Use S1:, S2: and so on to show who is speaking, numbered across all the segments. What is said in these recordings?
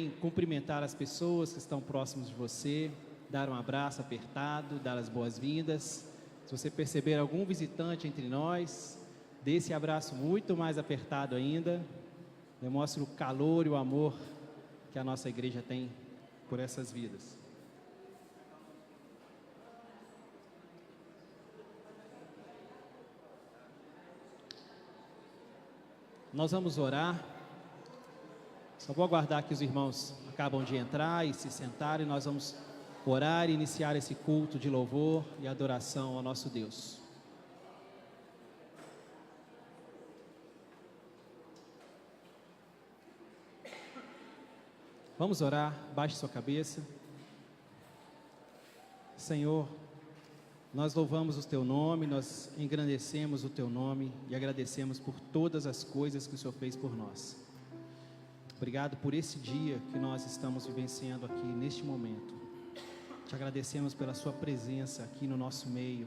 S1: cumprimentar as pessoas que estão próximas de você, dar um abraço apertado, dar as boas-vindas. Se você perceber algum visitante entre nós, dê esse abraço muito mais apertado ainda. Demonstre o calor e o amor que a nossa igreja tem por essas vidas. Nós vamos orar. Só vou aguardar que os irmãos acabam de entrar e se sentarem. Nós vamos orar e iniciar esse culto de louvor e adoração ao nosso Deus. Vamos orar, baixe sua cabeça. Senhor, nós louvamos o Teu nome, nós engrandecemos o Teu nome e agradecemos por todas as coisas que o Senhor fez por nós. Obrigado por esse dia que nós estamos vivenciando aqui neste momento. Te agradecemos pela Sua presença aqui no nosso meio,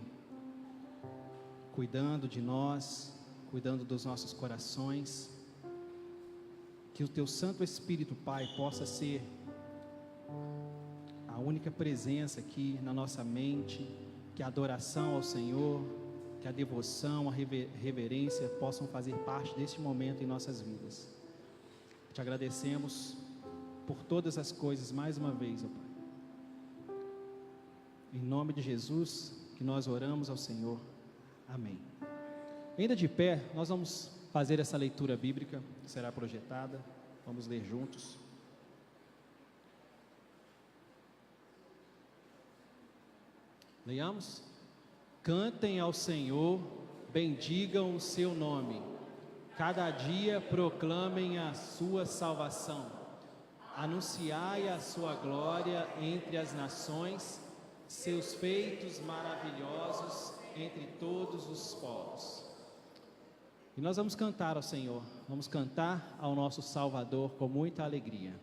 S1: cuidando de nós, cuidando dos nossos corações. Que o Teu Santo Espírito, Pai, possa ser a única presença aqui na nossa mente, que a adoração ao Senhor, que a devoção, a reverência possam fazer parte deste momento em nossas vidas. Te agradecemos por todas as coisas mais uma vez, ó Pai. Em nome de Jesus, que nós oramos ao Senhor. Amém. Ainda de pé, nós vamos fazer essa leitura bíblica, que será projetada. Vamos ler juntos. Leiamos. Cantem ao Senhor, bendigam o seu nome. Cada dia proclamem a sua salvação. Anunciai a sua glória entre as nações, seus feitos maravilhosos entre todos os povos. E nós vamos cantar ao Senhor, vamos cantar ao nosso Salvador com muita alegria.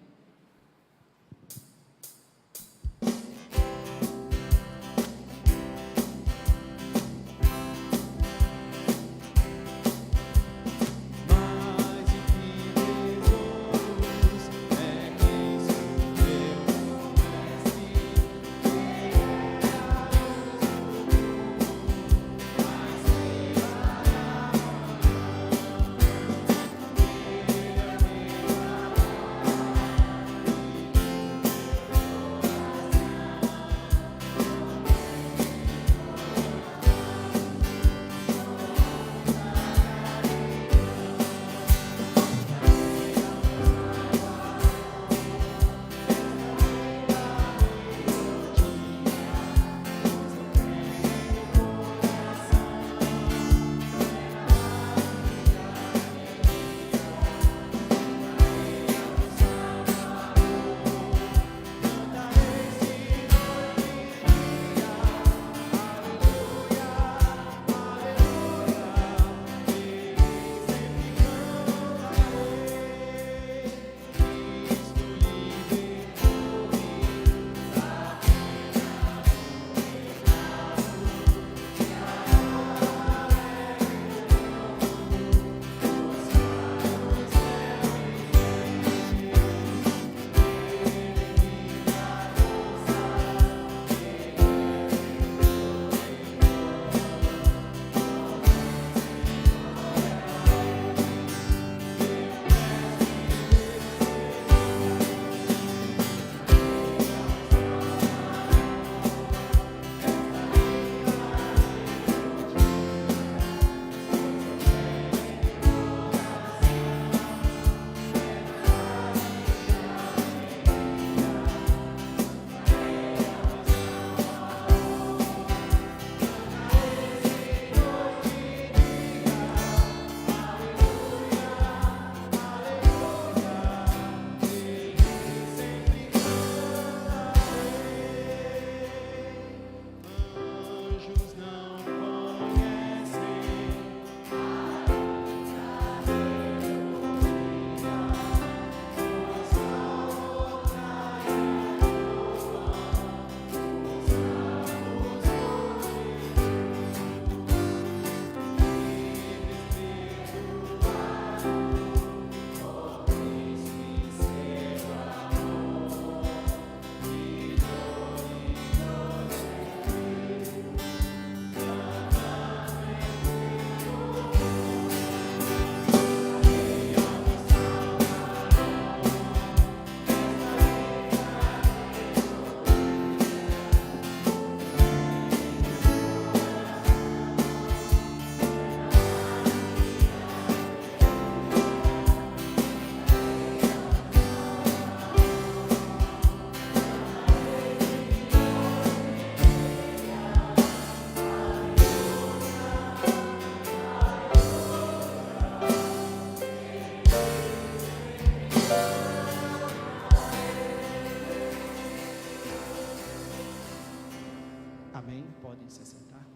S1: Pode se assentar.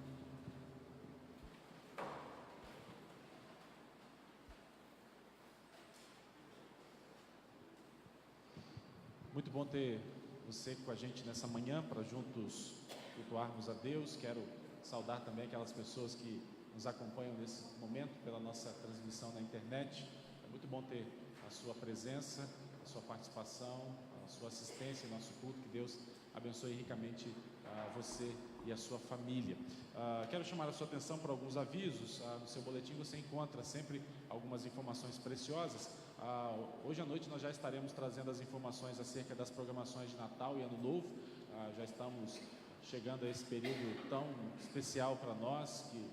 S2: Muito bom ter você com a gente nessa manhã para juntos cultuarmos a Deus. Quero saudar também aquelas pessoas que nos acompanham nesse momento pela nossa transmissão na internet. É muito bom ter a sua presença, a sua participação, a sua assistência em nosso culto. Que Deus abençoe ricamente você e a sua família. Quero chamar a sua atenção para alguns avisos. No seu boletim você encontra sempre algumas informações preciosas. Hoje à noite nós já estaremos trazendo as informações acerca das programações de Natal e Ano Novo. Já estamos chegando a esse período tão especial para nós, que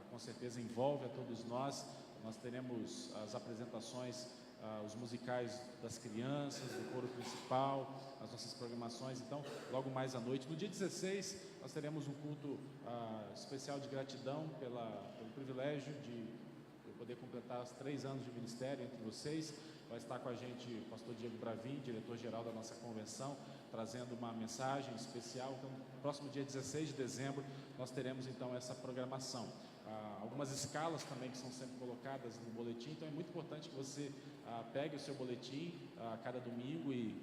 S2: com certeza envolve a todos nós. Nós teremos as apresentações, os musicais das crianças, do coro principal, as nossas programações. Então, logo mais à noite, no dia 16, nós teremos um culto especial de gratidão pelo privilégio de poder completar os 3 anos de ministério entre vocês. Vai estar com a gente o pastor Diego Bravin, diretor-geral da nossa convenção, trazendo uma mensagem especial. Então, no próximo dia 16 de dezembro, nós teremos então essa programação. Algumas escalas também que são sempre colocadas no boletim, então é muito importante que você pegue o seu boletim a cada domingo e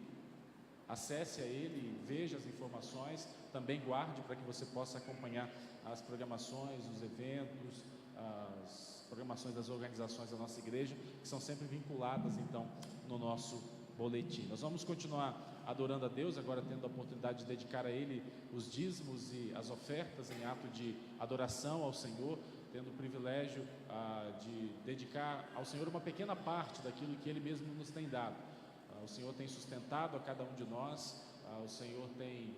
S2: acesse a ele, veja as informações, também guarde para que você possa acompanhar as programações, os eventos, as programações das organizações da nossa igreja, que são sempre vinculadas então no nosso boletim. Nós vamos continuar adorando a Deus, agora tendo a oportunidade de dedicar a Ele os dízimos e as ofertas em ato de adoração ao Senhor, tendo o privilégio de dedicar ao Senhor uma pequena parte daquilo que Ele mesmo nos tem dado. O Senhor tem sustentado a cada um de nós, o Senhor tem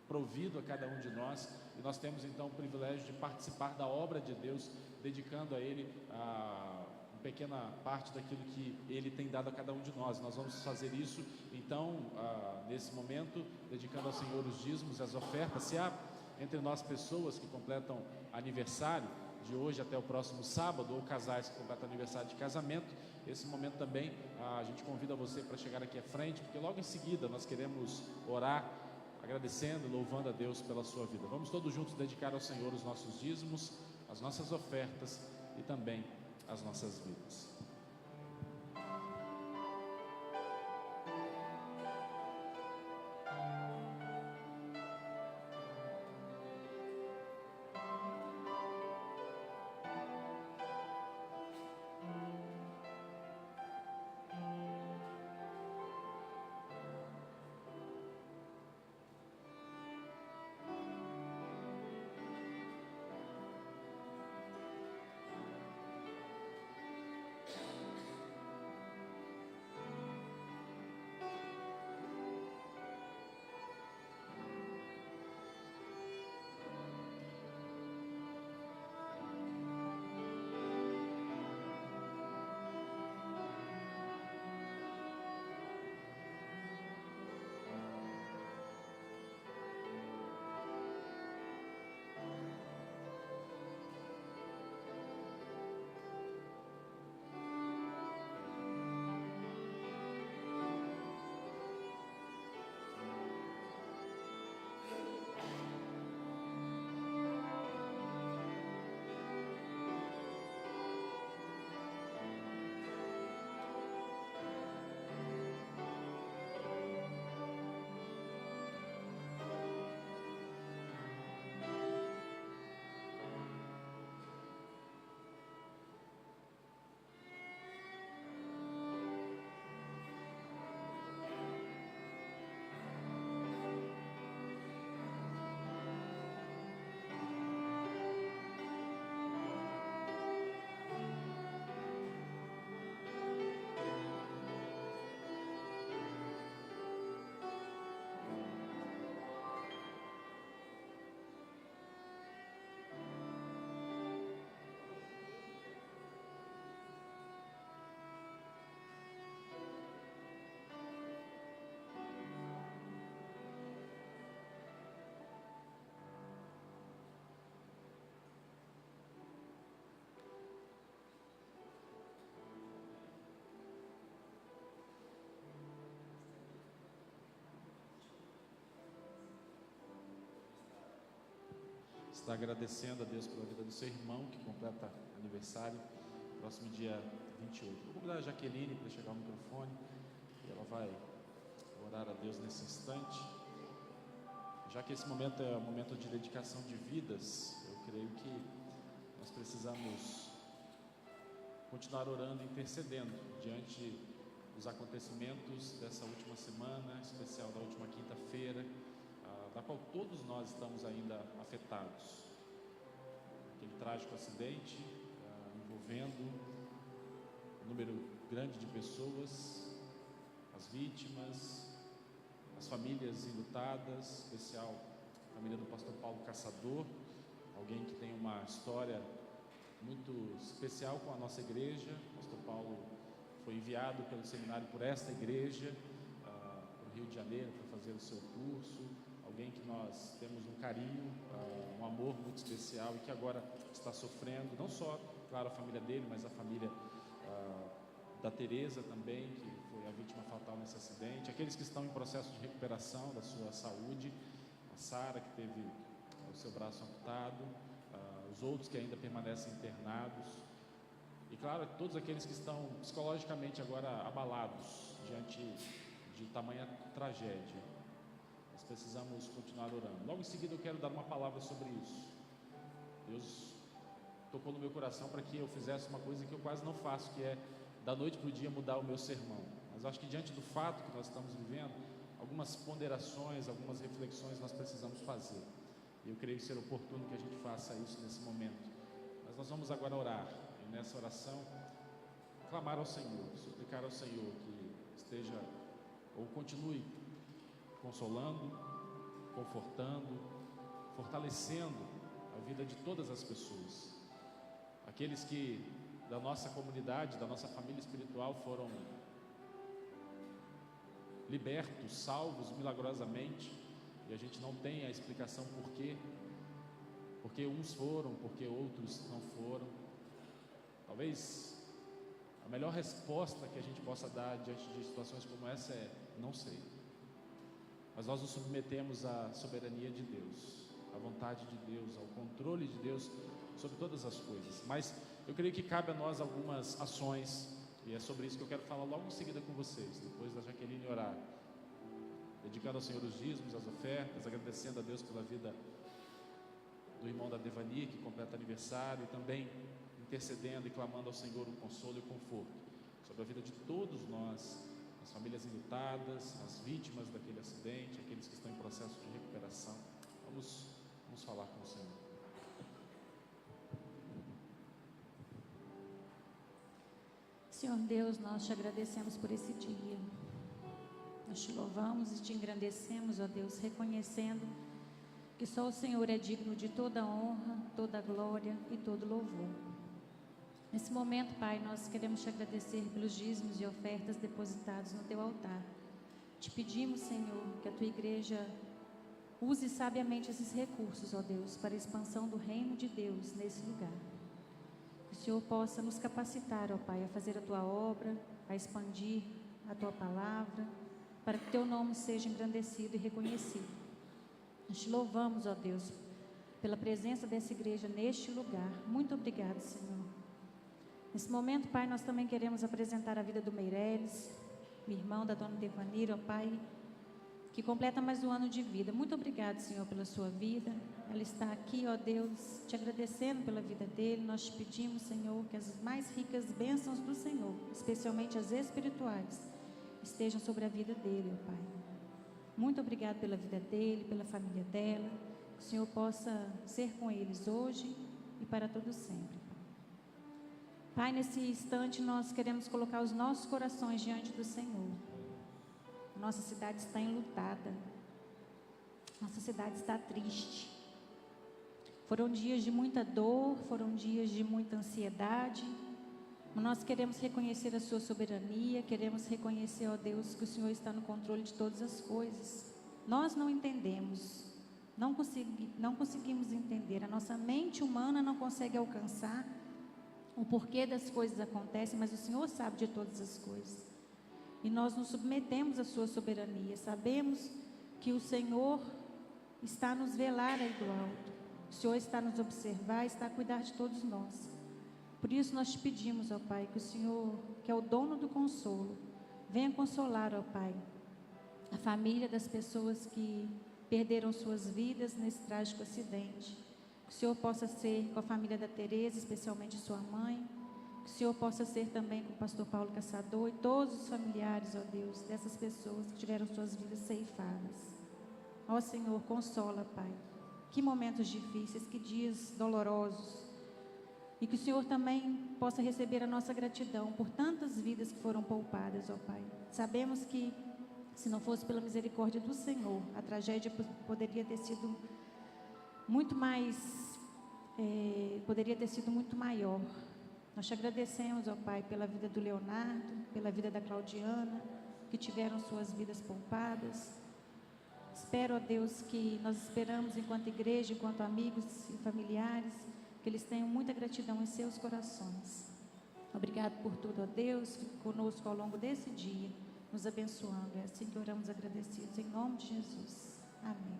S2: provido a cada um de nós, e nós temos então o privilégio de participar da obra de Deus, dedicando a Ele uma pequena parte daquilo que Ele tem dado a cada um de nós. Nós vamos fazer isso então nesse momento, dedicando ao Senhor os dízimos e as ofertas. Se há entre nós pessoas que completam aniversário, de hoje até o próximo sábado, ou casais que completam aniversário de casamento, esse momento também a gente convida você para chegar aqui à frente, porque logo em seguida nós queremos orar, agradecendo, louvando a Deus pela sua vida. Vamos todos juntos dedicar ao Senhor os nossos dízimos, as nossas ofertas e também as nossas vidas. está agradecendo a Deus pela vida do seu irmão, que completa aniversário, próximo dia 28. Vou convidar a Jaqueline para chegar ao microfone, e ela vai orar a Deus nesse instante. Já que esse momento é um momento de dedicação de vidas, eu creio que nós precisamos continuar orando e intercedendo diante dos acontecimentos dessa última semana, em especial da última quinta-feira, da qual todos nós estamos ainda afetados. Aquele trágico acidente envolvendo um número grande de pessoas, as vítimas, as famílias enlutadas, em especial a família do pastor Paulo Caçador, alguém que tem uma história muito especial com a nossa igreja. O pastor Paulo foi enviado pelo seminário por esta igreja para o Rio de Janeiro para fazer o seu curso, alguém que nós temos um carinho, um amor muito especial e que agora está sofrendo, não só, claro, a família dele, mas a família da Tereza também, que foi a vítima fatal nesse acidente, aqueles que estão em processo de recuperação da sua saúde, a Sara, que teve o seu braço amputado, os outros que ainda permanecem internados, e claro, todos aqueles que estão psicologicamente agora abalados diante de tamanha tragédia. Nós precisamos continuar orando. Logo em seguida eu quero dar uma palavra sobre isso. Deus tocou no meu coração para que eu fizesse uma coisa que eu quase não faço, que é da noite para o dia mudar o meu sermão. Mas acho que diante do fato que nós estamos vivendo, algumas ponderações, algumas reflexões nós precisamos fazer. E eu creio ser oportuno que a gente faça isso nesse momento. Mas nós vamos agora orar, e nessa oração, clamar ao Senhor, suplicar ao Senhor que esteja ou continue consolando, confortando, fortalecendo a vida de todas as pessoas. Aqueles que da nossa comunidade, da nossa família espiritual foram libertos, salvos milagrosamente, e a gente não tem a explicação por quê, porque uns foram, porque outros não foram. Talvez a melhor resposta que a gente possa dar diante de situações como essa é: não sei. Mas nós nos submetemos à soberania de Deus, à vontade de Deus, ao controle de Deus sobre todas as coisas. Mas eu creio que cabe a nós algumas ações, e é sobre isso que eu quero falar logo em seguida com vocês, depois da Jaqueline orar, dedicando ao Senhor os dízimos, as ofertas, agradecendo a Deus pela vida do irmão da Devani, que completa aniversário, e também intercedendo e clamando ao Senhor o consolo e o conforto sobre a vida de todos nós, as famílias enlutadas, as vítimas daquele acidente, aqueles que estão em processo de recuperação. Vamos falar com o Senhor.
S3: Senhor Deus, nós te agradecemos por esse dia. Nós te louvamos e te engrandecemos, ó Deus, reconhecendo que só o Senhor é digno de toda honra, toda glória e todo louvor. Nesse momento, Pai, nós queremos te agradecer pelos dízimos e ofertas depositados no teu altar. Te pedimos, Senhor, que a tua igreja use sabiamente esses recursos, ó Deus, para a expansão do reino de Deus nesse lugar. Que o Senhor possa nos capacitar, ó Pai, a fazer a tua obra, a expandir a tua palavra, para que teu nome seja engrandecido e reconhecido. Nós te louvamos, ó Deus, pela presença dessa igreja neste lugar. Muito obrigado, Senhor. Nesse momento, Pai, nós também queremos apresentar a vida do Meireles, meu irmão, da dona Devanira, ó Pai, que completa mais um ano de vida. Muito obrigado, Senhor, pela sua vida. Ela está aqui, ó Deus, te agradecendo pela vida dele. Nós te pedimos, Senhor, que as mais ricas bênçãos do Senhor, especialmente as espirituais, estejam sobre a vida dele, ó Pai. Muito obrigado pela vida dele, pela família dela. Que o Senhor possa ser com eles hoje e para todo sempre. Pai, nesse instante nós queremos colocar os nossos corações diante do Senhor. Nossa cidade está enlutada. Nossa cidade está triste. Foram dias de muita dor, foram dias de muita ansiedade. Mas nós queremos reconhecer a sua soberania, queremos reconhecer, ó Deus, que o Senhor está no controle de todas as coisas. Nós não entendemos, não conseguimos entender. A nossa mente humana não consegue alcançar o porquê das coisas acontecem, mas o Senhor sabe de todas as coisas. E nós nos submetemos à sua soberania. Sabemos que o Senhor está a nos velar aí do alto. O Senhor está a nos observar, está a cuidar de todos nós. Por isso nós te pedimos, ó Pai, que o Senhor, que é o dono do consolo, venha consolar, ó Pai, a família das pessoas que perderam suas vidas nesse trágico acidente. Que o Senhor possa ser com a família da Tereza, especialmente sua mãe. Que o Senhor possa ser também com o pastor Paulo Caçador e todos os familiares, ó Deus, dessas pessoas que tiveram suas vidas ceifadas. Ó Senhor, consola, Pai. Que momentos difíceis, que dias dolorosos. E que o Senhor também possa receber a nossa gratidão por tantas vidas que foram poupadas, ó Pai. Sabemos que, se não fosse pela misericórdia do Senhor, a tragédia poderia ter sido muito maior. Nós te agradecemos, ó Pai, pela vida do Leonardo, pela vida da Claudiana, que tiveram suas vidas poupadas. Espero, ó Deus, que nós esperamos enquanto igreja, enquanto amigos e familiares, que eles tenham muita gratidão em seus corações. Obrigado por tudo, ó Deus, fique conosco ao longo desse dia, nos abençoando. É assim que oramos agradecidos, em nome de Jesus. Amém.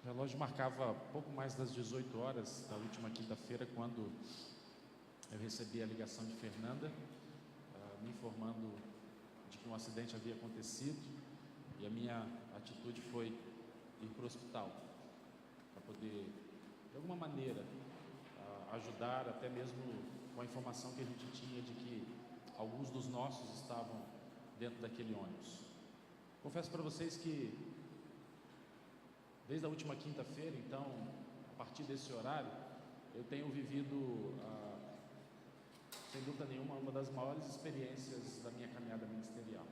S2: O relógio marcava pouco mais das 18 horas da última quinta-feira, quando eu recebi a ligação de Fernanda, me informando de que um acidente havia acontecido, e a minha atitude foi ir para o hospital, para poder, de alguma maneira, ajudar, até mesmo com a informação que a gente tinha de que alguns dos nossos estavam dentro daquele ônibus. Confesso para vocês que, desde a última quinta-feira, então, a partir desse horário, eu tenho vivido, sem dúvida nenhuma, uma das maiores experiências da minha caminhada ministerial.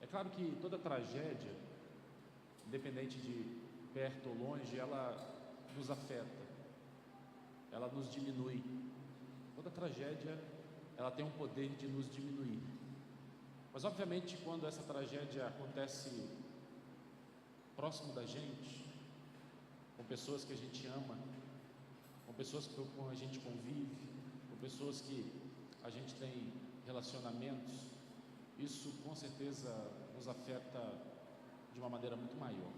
S2: É claro que toda tragédia, independente de perto ou longe, ela nos afeta, ela nos diminui. Toda tragédia, ela tem um poder de nos diminuir. Mas, obviamente, quando essa tragédia acontece próximo da gente, com pessoas que a gente ama, com pessoas com a gente convive, com pessoas que a gente tem relacionamentos, isso com certeza nos afeta de uma maneira muito maior.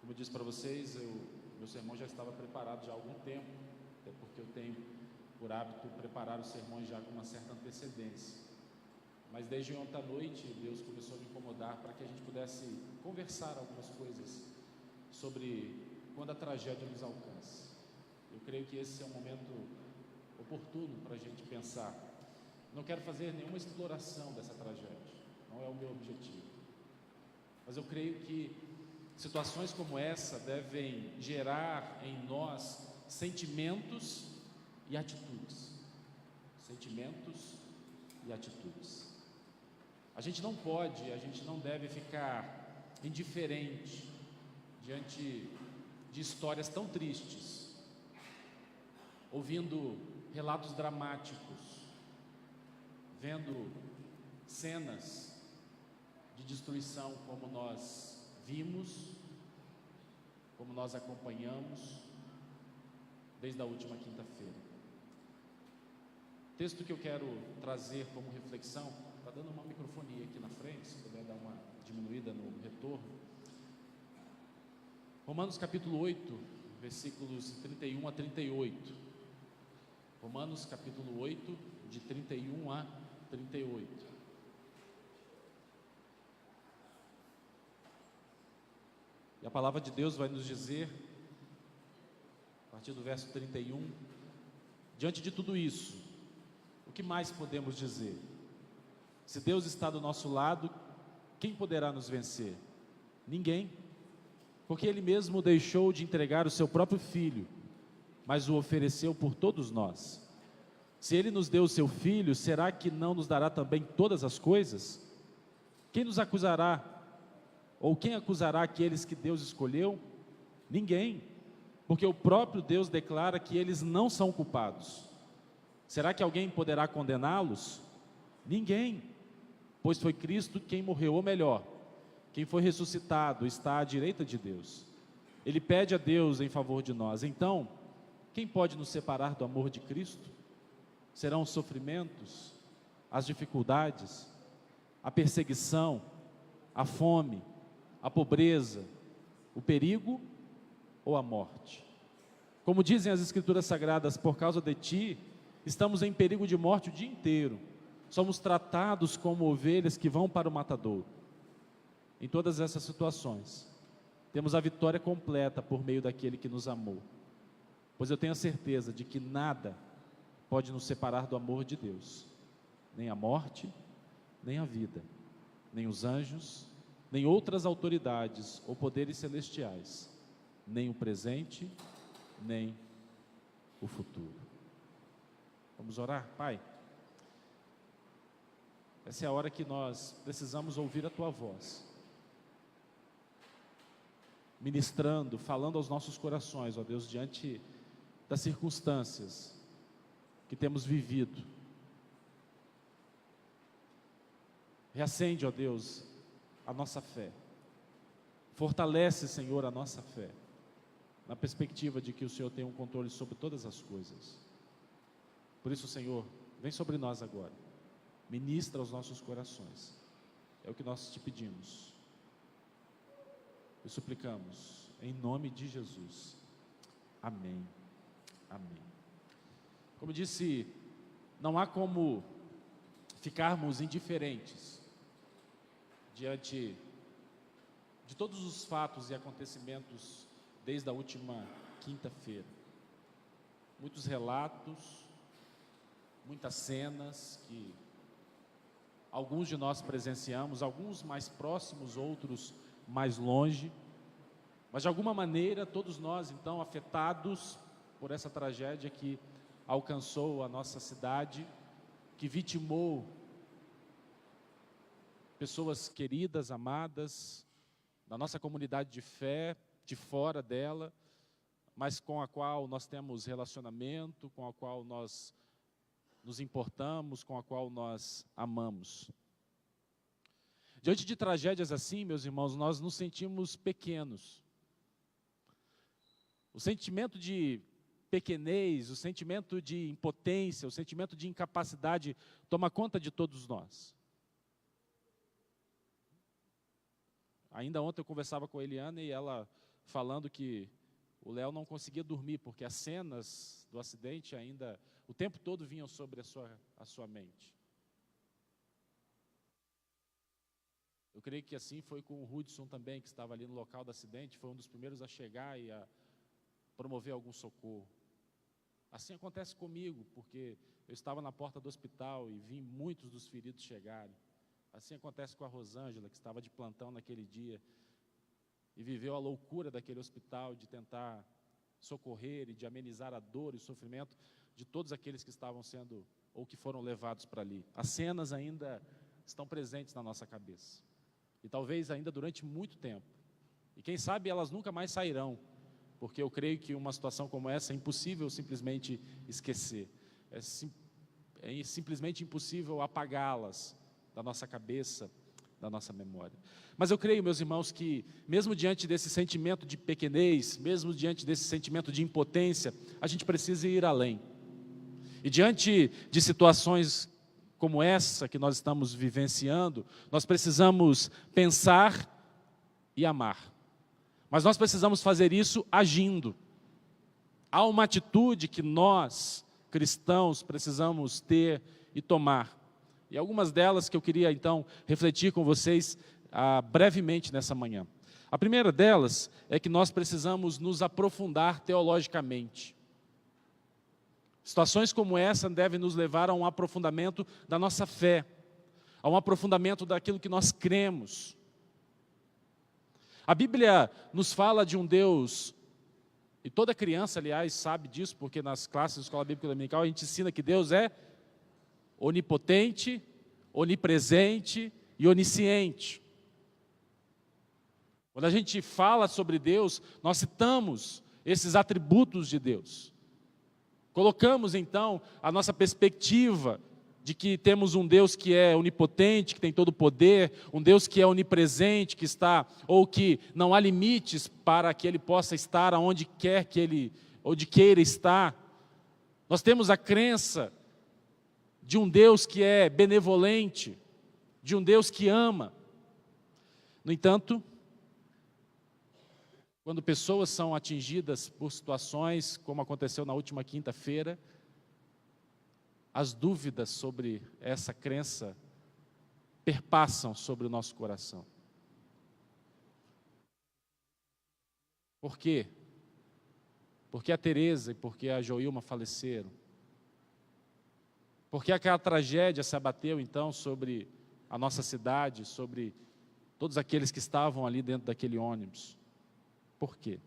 S2: Como eu disse para vocês, meu sermão já estava preparado já há algum tempo, até porque eu tenho por hábito preparar os sermões já com uma certa antecedência. Mas desde ontem à noite, Deus começou a me incomodar para que a gente pudesse conversar algumas coisas sobre quando a tragédia nos alcança. Eu creio que esse é um momento oportuno para a gente pensar. Não quero fazer nenhuma exploração dessa tragédia, não é o meu objetivo. Mas eu creio que situações como essa devem gerar em nós sentimentos e atitudes. A gente não pode, a gente não deve ficar indiferente diante de histórias tão tristes, ouvindo relatos dramáticos, vendo cenas de destruição como nós vimos, como nós acompanhamos desde a última quinta-feira. O texto que eu quero trazer como reflexão, está dando uma microfonia aqui na frente, se puder dar uma diminuída no retorno. Romanos capítulo 8, versículos 31 a 38. Romanos capítulo 8, de 31 a 38. E a palavra de Deus vai nos dizer, a partir do verso 31, diante de tudo isso, o que mais podemos dizer? Se Deus está do nosso lado, quem poderá nos vencer? Ninguém, porque Ele mesmo deixou de entregar o seu próprio Filho, mas o ofereceu por todos nós. Se Ele nos deu o seu Filho, será que não nos dará também todas as coisas? Quem nos acusará? Ou quem acusará aqueles que Deus escolheu? Ninguém, porque o próprio Deus declara que eles não são culpados. Será que alguém poderá condená-los? Ninguém, pois foi Cristo quem morreu, ou melhor, quem foi ressuscitado, está à direita de Deus. ele pede a Deus em favor de nós. Então, quem pode nos separar do amor de Cristo? Serão os sofrimentos, as dificuldades, a perseguição, a fome, a pobreza, o perigo ou a morte? Como dizem as Escrituras Sagradas, por causa de ti, estamos em perigo de morte o dia inteiro. Somos tratados como ovelhas que vão para o matadouro. Em todas essas situações, temos a vitória completa por meio daquele que nos amou. Pois eu tenho a certeza de que nada pode nos separar do amor de Deus. Nem a morte, nem a vida, nem os anjos, nem outras autoridades ou poderes celestiais, nem o presente, nem o futuro. Vamos orar? Pai, essa é a hora que nós precisamos ouvir a Tua voz, ministrando, falando aos nossos corações, ó Deus, diante das circunstâncias que temos vivido. Reacende, ó Deus, a nossa fé. Fortalece, Senhor, a nossa fé, na perspectiva de que o Senhor tem um controle sobre todas as coisas. Por isso, Senhor, vem sobre nós agora, ministra aos nossos corações. É o que nós te pedimos e suplicamos, em nome de Jesus. Amém. Amém. Como disse, não há como ficarmos indiferentes diante de todos os fatos e acontecimentos desde a última quinta-feira. Muitos relatos, muitas cenas que alguns de nós presenciamos, alguns mais próximos, outros mais longe, mas de alguma maneira todos nós então afetados por essa tragédia que alcançou a nossa cidade, que vitimou pessoas queridas, amadas, da nossa comunidade de fé, de fora dela, mas com a qual nós temos relacionamento, com a qual nós nos importamos, com a qual nós amamos. Diante de tragédias assim, meus irmãos, nós nos sentimos pequenos. O sentimento de pequenez, o sentimento de impotência, o sentimento de incapacidade toma conta de todos nós. Ainda ontem eu conversava com a Eliana e ela falando que o Léo não conseguia dormir, porque as cenas do acidente ainda, o tempo todo vinham sobre a sua mente. Eu creio que assim foi com o Hudson também, que estava ali no local do acidente, foi um dos primeiros a chegar e a promover algum socorro. Assim acontece comigo, porque eu estava na porta do hospital e vi muitos dos feridos chegarem. Assim acontece com a Rosângela, que estava de plantão naquele dia e viveu a loucura daquele hospital de tentar socorrer e de amenizar a dor e o sofrimento de todos aqueles que estavam sendo ou que foram levados para ali. As cenas ainda estão presentes na nossa cabeça e talvez ainda durante muito tempo. E quem sabe elas nunca mais sairão, porque eu creio que uma situação como essa é impossível simplesmente esquecer. É simplesmente impossível apagá-las da nossa cabeça, da nossa memória. Mas eu creio, meus irmãos, que mesmo diante desse sentimento de pequenez, mesmo diante desse sentimento de impotência, a gente precisa ir além. E diante de situações como essa que nós estamos vivenciando, nós precisamos pensar e amar. Mas nós precisamos fazer isso agindo. Há uma atitude que nós, cristãos, precisamos ter e tomar. E algumas delas que eu queria, então, refletir com vocês brevemente nessa manhã. A primeira delas é que nós precisamos nos aprofundar teologicamente. Situações como essa devem nos levar a um aprofundamento da nossa fé, a um aprofundamento daquilo que nós cremos. A Bíblia nos fala de um Deus, e toda criança, aliás, sabe disso, porque nas classes da Escola Bíblica Dominical a gente ensina que Deus é onipotente, onipresente e onisciente. Quando a gente fala sobre Deus, nós citamos esses atributos de Deus. Colocamos então a nossa perspectiva de que temos um Deus que é onipotente, que tem todo o poder, um Deus que é onipresente, que está, ou que não há limites para que Ele possa estar aonde quer que Ele, onde queira estar. Nós temos a crença de um Deus que é benevolente, de um Deus que ama. No entanto, quando pessoas são atingidas por situações, como aconteceu na última quinta-feira, as dúvidas sobre essa crença perpassam sobre o nosso coração. Por quê? Porque a Tereza e porque a Joilma faleceram. Porque aquela tragédia se abateu então sobre a nossa cidade, sobre todos aqueles que estavam ali dentro daquele ônibus. Por quê?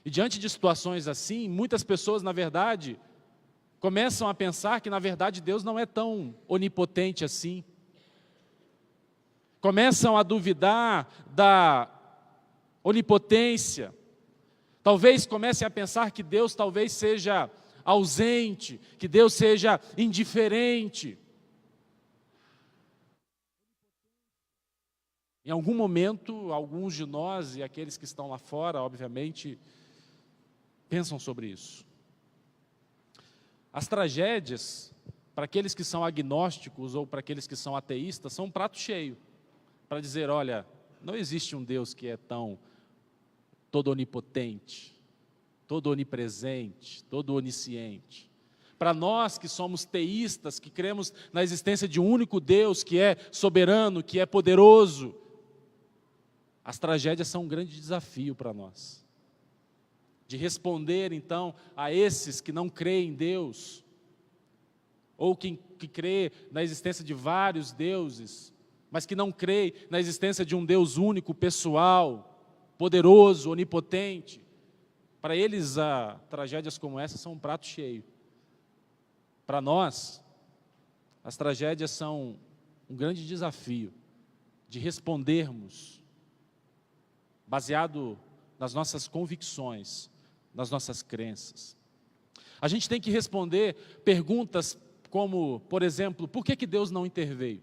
S2: E diante de situações assim, muitas pessoas, na verdade, começam a pensar que, na verdade, Deus não é tão onipotente assim. Começam a duvidar da onipotência. Talvez comecem a pensar que Deus talvez seja ausente, que Deus seja indiferente. Em algum momento, alguns de nós e aqueles que estão lá fora, obviamente, pensam sobre isso. As tragédias, para aqueles que são agnósticos ou para aqueles que são ateístas, são um prato cheio para dizer, olha, não existe um Deus que é tão todo onipotente, todo onipresente, todo onisciente. Para nós que somos teístas, que cremos na existência de um único Deus que é soberano, que é poderoso, as tragédias são um grande desafio para nós. De responder, então, a esses que não creem em Deus, ou que crê na existência de vários deuses, mas que não crê na existência de um Deus único, pessoal, poderoso, onipotente. Para eles, tragédias como essa são um prato cheio. Para nós, as tragédias são um grande desafio de respondermos, baseado nas nossas convicções, nas nossas crenças. A gente tem que responder perguntas como, por exemplo, por que Deus não interveio?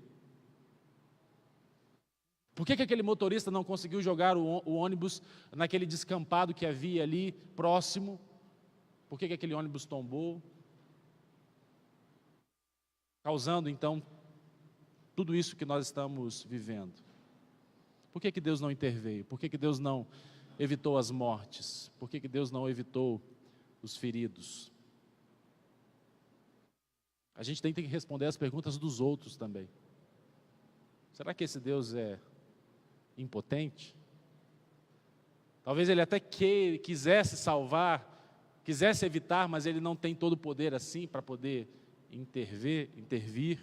S2: Por que aquele motorista não conseguiu jogar o ônibus naquele descampado que havia ali próximo? Por que aquele ônibus tombou? Causando, então, tudo isso que nós estamos vivendo. Por que Deus não interveio? Por que Deus não evitou as mortes? Por que Deus não evitou os feridos? A gente tem que responder as perguntas dos outros também. Será que esse Deus é impotente? Talvez Ele até quisesse salvar, quisesse evitar, mas Ele não tem todo o poder assim para poder intervir.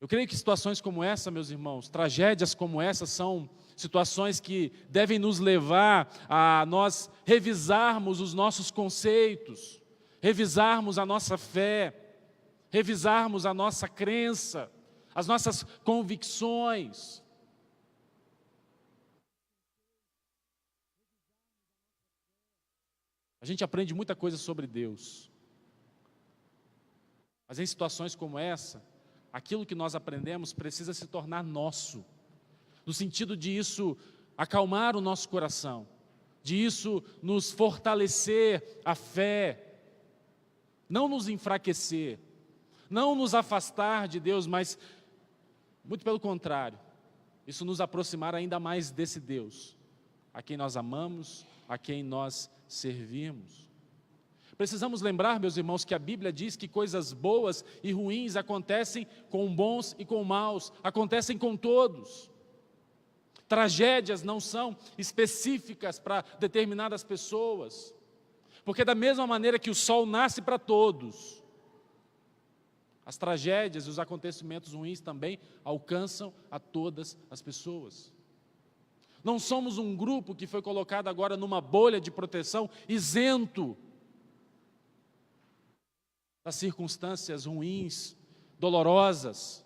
S2: Eu creio que situações como essa, meus irmãos, tragédias como essa são situações que devem nos levar a nós revisarmos os nossos conceitos, revisarmos a nossa fé, revisarmos a nossa crença, as nossas convicções. A gente aprende muita coisa sobre Deus, mas em situações como essa, aquilo que nós aprendemos precisa se tornar nosso, no sentido de isso acalmar o nosso coração, de isso nos fortalecer a fé, não nos enfraquecer, não nos afastar de Deus, mas, muito pelo contrário, isso nos aproximar ainda mais desse Deus, a quem nós amamos, a quem nós servimos. Precisamos lembrar, meus irmãos, que a Bíblia diz que coisas boas e ruins acontecem com bons e com maus, acontecem com todos. Tragédias não são específicas para determinadas pessoas, porque da mesma maneira que o sol nasce para todos, as tragédias e os acontecimentos ruins também alcançam a todas as pessoas. Não somos um grupo que foi colocado agora numa bolha de proteção, isento das circunstâncias ruins, dolorosas.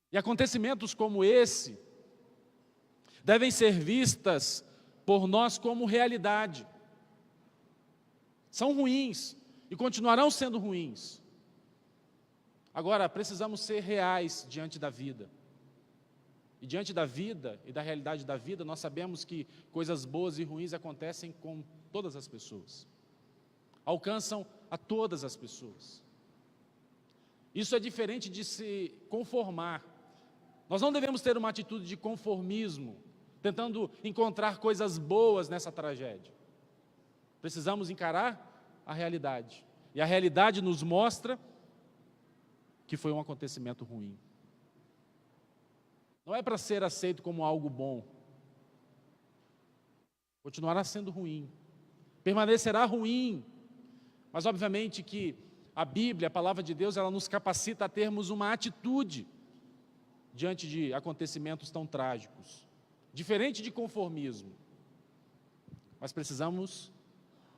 S2: E acontecimentos como esse devem ser vistas por nós como realidade. São ruins e continuarão sendo ruins. Agora, precisamos ser reais diante da vida. E diante da vida e da realidade da vida, nós sabemos que coisas boas e ruins acontecem com todas as pessoas. Alcançam a todas as pessoas. Isso é diferente de se conformar. Nós não devemos ter uma atitude de conformismo, tentando encontrar coisas boas nessa tragédia. Precisamos encarar a realidade. E a realidade nos mostra que foi um acontecimento ruim. Não é para ser aceito como algo bom. Continuará sendo ruim. Permanecerá ruim. Mas obviamente que a Bíblia, a palavra de Deus, ela nos capacita a termos uma atitude diante de acontecimentos tão trágicos. Diferente de conformismo. Mas precisamos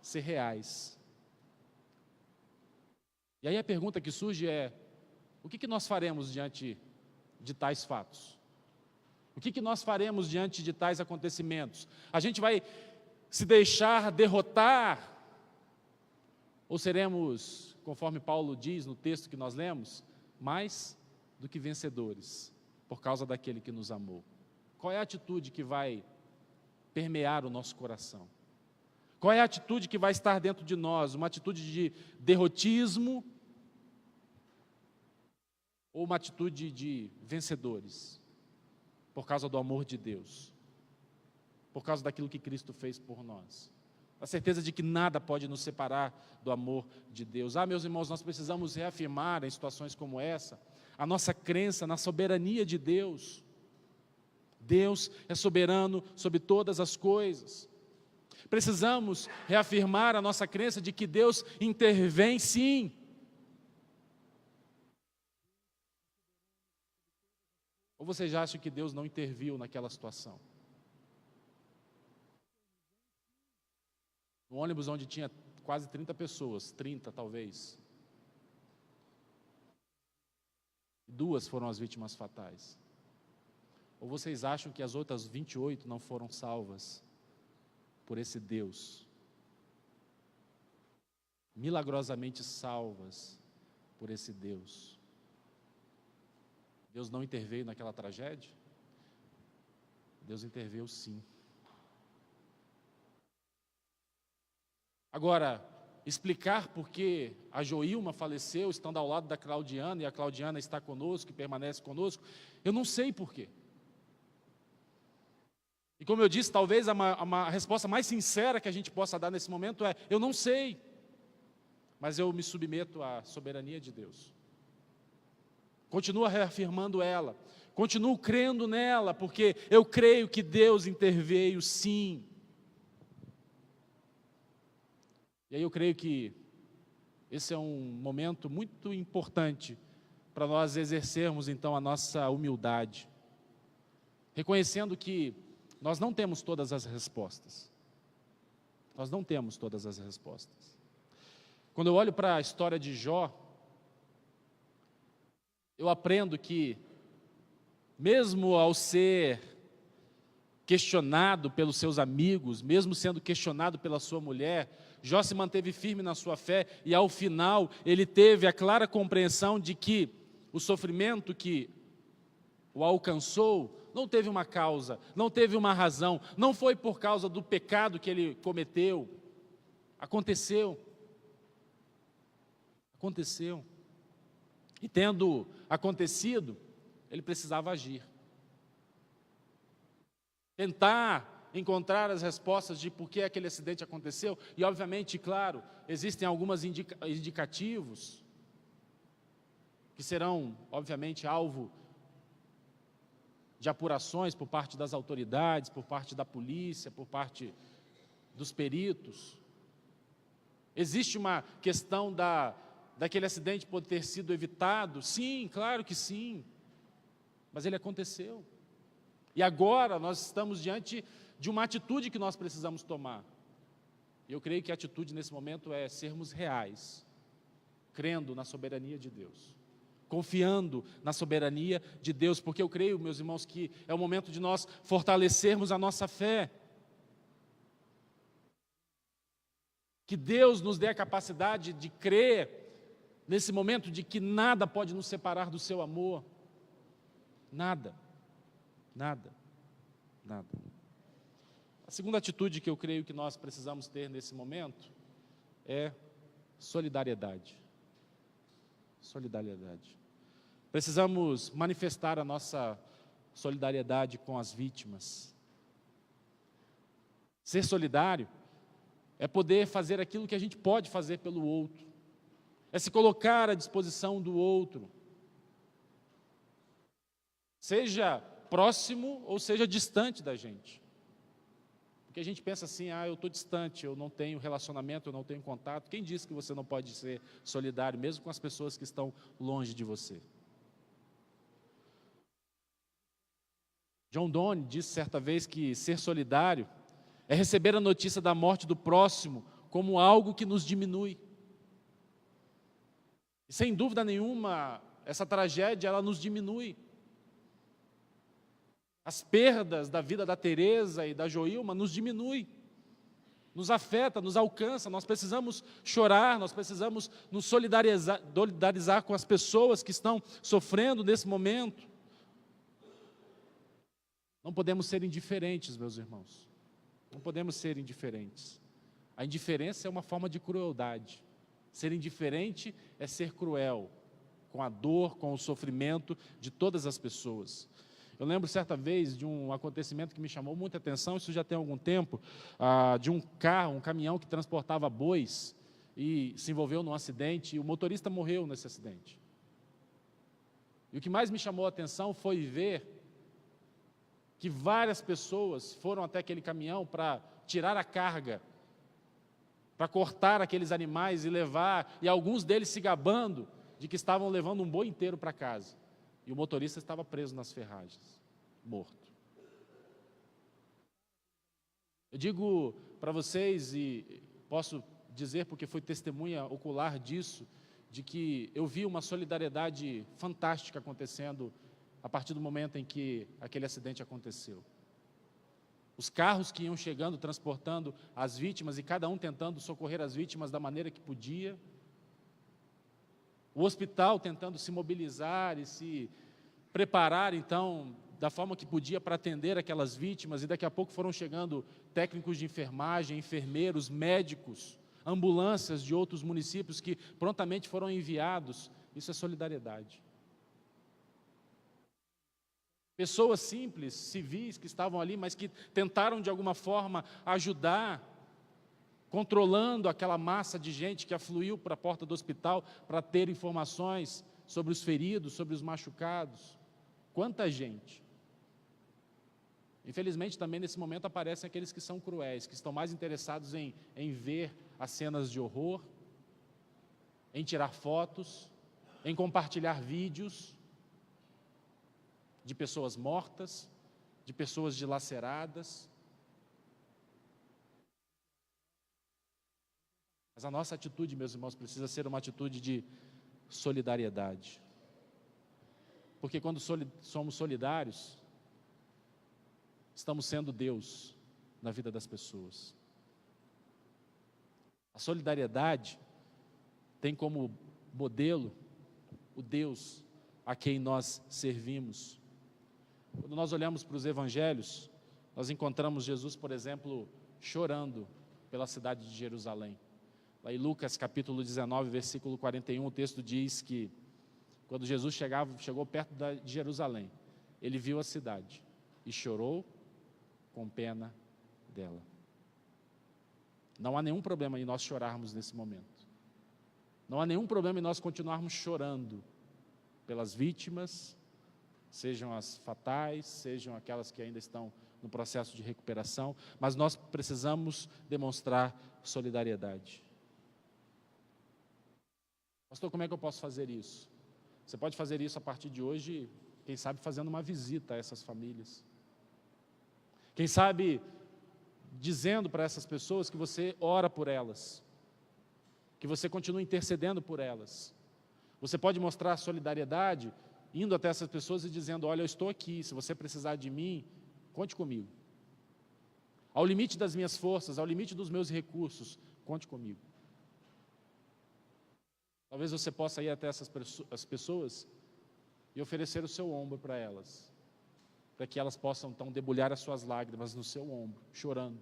S2: ser reais. E aí a pergunta que surge é: o que nós faremos diante de tais fatos? O que nós faremos diante de tais acontecimentos? A gente vai se deixar derrotar? Ou seremos, conforme Paulo diz no texto que nós lemos, mais do que vencedores, por causa daquele que nos amou? Qual é a atitude que vai permear o nosso coração? Qual é a atitude que vai estar dentro de nós? Uma atitude de derrotismo ou uma atitude de vencedores? Por causa do amor de Deus, por causa daquilo que Cristo fez por nós. A certeza de que nada pode nos separar do amor de Deus. Meus irmãos, nós precisamos reafirmar em situações como essa, a nossa crença na soberania de Deus. Deus é soberano sobre todas as coisas. Precisamos reafirmar a nossa crença de que Deus intervém sim. Ou vocês já acham que Deus não interviu naquela situação? No ônibus onde tinha quase 30 pessoas, 30 talvez. 2 foram as vítimas fatais. Ou vocês acham que as outras 28 não foram salvas por esse Deus? Milagrosamente salvas por esse Deus. Deus não interveio naquela tragédia? Deus interveio sim. Agora, explicar por que a Joilma faleceu estando ao lado da Claudiana e a Claudiana está conosco e permanece conosco, eu não sei por quê. E como eu disse, talvez uma resposta mais sincera que a gente possa dar nesse momento é: eu não sei, mas eu me submeto à soberania de Deus. Continuo reafirmando ela, continuo crendo nela, porque eu creio que Deus interveio sim. E aí eu creio que esse é um momento muito importante para nós exercermos então a nossa humildade, reconhecendo que nós não temos todas as respostas. Nós não temos todas as respostas. Quando eu olho para a história de Jó, eu aprendo que, mesmo ao ser questionado pelos seus amigos, mesmo sendo questionado pela sua mulher, Jó se manteve firme na sua fé e, ao final, ele teve a clara compreensão de que o sofrimento que o alcançou não teve uma causa, não teve uma razão, não foi por causa do pecado que ele cometeu. Aconteceu. E tendo acontecido, ele precisava agir. Tentar encontrar as respostas de por que aquele acidente aconteceu. E obviamente, claro, existem alguns indicativos que serão, obviamente, alvo de apurações por parte das autoridades, por parte da polícia, por parte dos peritos. Existe uma questão daquele acidente poder ter sido evitado? Sim, claro que sim. Mas ele aconteceu. E agora nós estamos diante de uma atitude que nós precisamos tomar. E eu creio que a atitude nesse momento é sermos reais, crendo na soberania de Deus, confiando na soberania de Deus, porque eu creio, meus irmãos, que é o momento de nós fortalecermos a nossa fé. Que Deus nos dê a capacidade de crer nesse momento de que nada pode nos separar do seu amor. Nada, nada, nada. A segunda atitude que eu creio que nós precisamos ter nesse momento é solidariedade. Solidariedade. Precisamos manifestar a nossa solidariedade com as vítimas. Ser solidário é poder fazer aquilo que a gente pode fazer pelo outro. É se colocar à disposição do outro. Seja próximo ou seja distante da gente. Porque a gente pensa assim, eu estou distante, eu não tenho relacionamento, eu não tenho contato. Quem disse que você não pode ser solidário, mesmo com as pessoas que estão longe de você? John Donne disse certa vez que ser solidário é receber a notícia da morte do próximo como algo que nos diminui. E sem dúvida nenhuma, essa tragédia, ela nos diminui. As perdas da vida da Teresa e da Joilma nos diminui, nos afeta, nos alcança. Nós precisamos chorar, nós precisamos nos solidarizar com as pessoas que estão sofrendo nesse momento. Não podemos ser indiferentes, meus irmãos. Não podemos ser indiferentes. A indiferença é uma forma de crueldade. Ser indiferente é ser cruel com a dor, com o sofrimento de todas as pessoas. Eu lembro certa vez de um acontecimento que me chamou muita atenção, isso já tem algum tempo, de um caminhão que transportava bois e se envolveu num acidente e o motorista morreu nesse acidente. E o que mais me chamou a atenção foi ver que várias pessoas foram até aquele caminhão para tirar a carga, para cortar aqueles animais e levar, e alguns deles se gabando de que estavam levando um boi inteiro para casa. E o motorista estava preso nas ferragens, morto. Eu digo para vocês, e posso dizer porque fui testemunha ocular disso, de que eu vi uma solidariedade fantástica acontecendo a partir do momento em que aquele acidente aconteceu. Os carros que iam chegando, transportando as vítimas, e cada um tentando socorrer as vítimas da maneira que podia. O hospital tentando se mobilizar e se preparar, então, da forma que podia para atender aquelas vítimas, e daqui a pouco foram chegando técnicos de enfermagem, enfermeiros, médicos, ambulâncias de outros municípios que prontamente foram enviados. Isso é solidariedade. Pessoas simples, civis, que estavam ali, mas que tentaram de alguma forma ajudar, controlando aquela massa de gente que afluiu para a porta do hospital para ter informações sobre os feridos, sobre os machucados. Quanta gente! Infelizmente também nesse momento aparecem aqueles que são cruéis, que estão mais interessados em ver as cenas de horror, em tirar fotos, em compartilhar vídeos de pessoas mortas, de pessoas dilaceradas. Mas a nossa atitude, meus irmãos, precisa ser uma atitude de solidariedade. Porque quando somos solidários, estamos sendo Deus na vida das pessoas. A solidariedade tem como modelo o Deus a quem nós servimos. Quando nós olhamos para os evangelhos, nós encontramos Jesus, por exemplo, chorando pela cidade de Jerusalém. Lá em Lucas capítulo 19, versículo 41, o texto diz que quando Jesus chegou perto de Jerusalém, ele viu a cidade e chorou com pena dela. Não há nenhum problema em nós chorarmos nesse momento. Não há nenhum problema em nós continuarmos chorando pelas vítimas, sejam as fatais, sejam aquelas que ainda estão no processo de recuperação, mas nós precisamos demonstrar solidariedade. Pastor, como é que eu posso fazer isso? Você pode fazer isso a partir de hoje, quem sabe fazendo uma visita a essas famílias. Quem sabe dizendo para essas pessoas que você ora por elas, que você continua intercedendo por elas. Você pode mostrar solidariedade indo até essas pessoas e dizendo: olha, eu estou aqui, se você precisar de mim, conte comigo. Ao limite das minhas forças, ao limite dos meus recursos, conte comigo. Talvez você possa ir até as pessoas e oferecer o seu ombro para elas, para que elas possam então debulhar as suas lágrimas no seu ombro, chorando,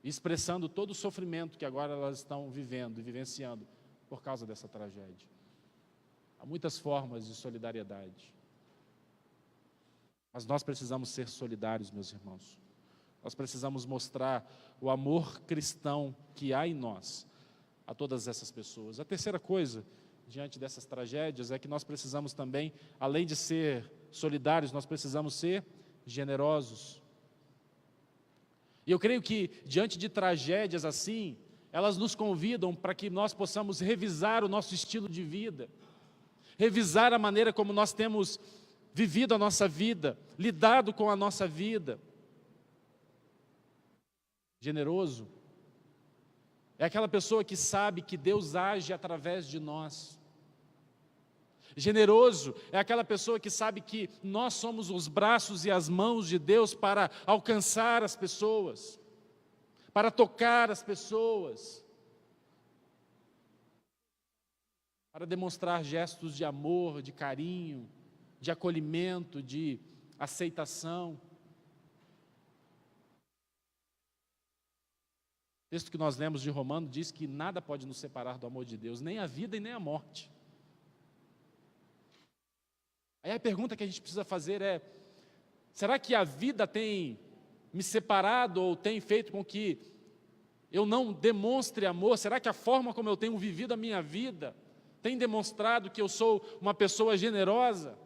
S2: expressando todo o sofrimento que agora elas estão vivendo e vivenciando por causa dessa tragédia. Há muitas formas de solidariedade, mas nós precisamos ser solidários, meus irmãos. Nós precisamos mostrar o amor cristão que há em nós a todas essas pessoas. A terceira coisa, diante dessas tragédias, é que nós precisamos também, além de ser solidários, nós precisamos ser generosos. E eu creio que, diante de tragédias assim, elas nos convidam para que nós possamos revisar o nosso estilo de vida, revisar a maneira como nós temos vivido a nossa vida, lidado com a nossa vida. Generoso é aquela pessoa que sabe que Deus age através de nós. Generoso é aquela pessoa que sabe que nós somos os braços e as mãos de Deus para alcançar as pessoas, para tocar as pessoas, para demonstrar gestos de amor, de carinho, de acolhimento, de aceitação. O texto que nós lemos de Romanos diz que nada pode nos separar do amor de Deus, nem a vida e nem a morte. Aí a pergunta que a gente precisa fazer é: será que a vida tem me separado ou tem feito com que eu não demonstre amor? Será que a forma como eu tenho vivido a minha vida tem demonstrado que eu sou uma pessoa generosa,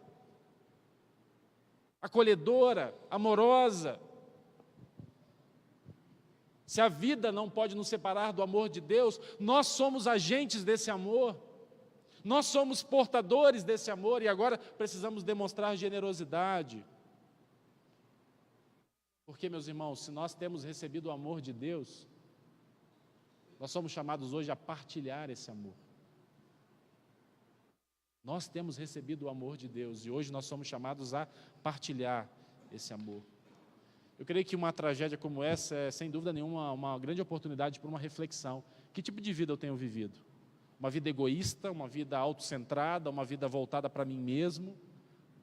S2: acolhedora, amorosa? Se a vida não pode nos separar do amor de Deus, nós somos agentes desse amor, nós somos portadores desse amor e agora precisamos demonstrar generosidade. Porque, meus irmãos, se nós temos recebido o amor de Deus, nós somos chamados hoje a partilhar esse amor. Nós temos recebido o amor de Deus e hoje nós somos chamados a partilhar esse amor. Eu creio que uma tragédia como essa é, sem dúvida nenhuma, uma grande oportunidade para uma reflexão. Que tipo de vida eu tenho vivido? Uma vida egoísta, uma vida autocentrada, uma vida voltada para mim mesmo?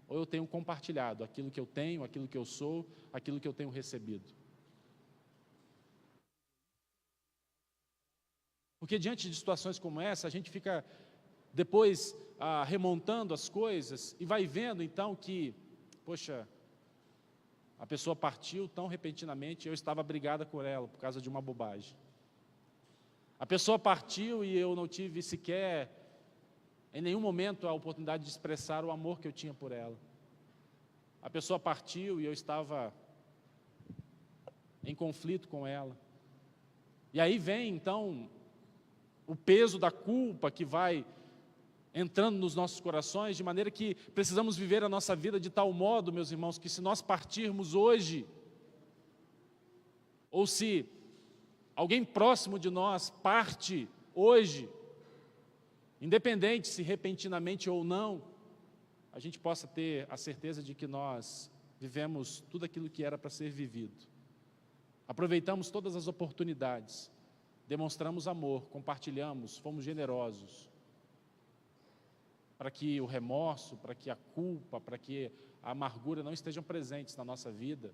S2: Ou eu tenho compartilhado aquilo que eu tenho, aquilo que eu sou, aquilo que eu tenho recebido? Porque diante de situações como essa, a gente fica depois remontando as coisas e vai vendo então que, poxa, a pessoa partiu tão repentinamente, eu estava brigada com ela por causa de uma bobagem. A pessoa partiu e eu não tive sequer, em nenhum momento, a oportunidade de expressar o amor que eu tinha por ela. A pessoa partiu e eu estava em conflito com ela. E aí vem, então, o peso da culpa que vai entrando nos nossos corações, de maneira que precisamos viver a nossa vida de tal modo, meus irmãos, que se nós partirmos hoje, ou se alguém próximo de nós parte hoje, independente se repentinamente ou não, a gente possa ter a certeza de que nós vivemos tudo aquilo que era para ser vivido. Aproveitamos todas as oportunidades, demonstramos amor, compartilhamos, fomos generosos, para que o remorso, para que a culpa, para que a amargura não estejam presentes na nossa vida,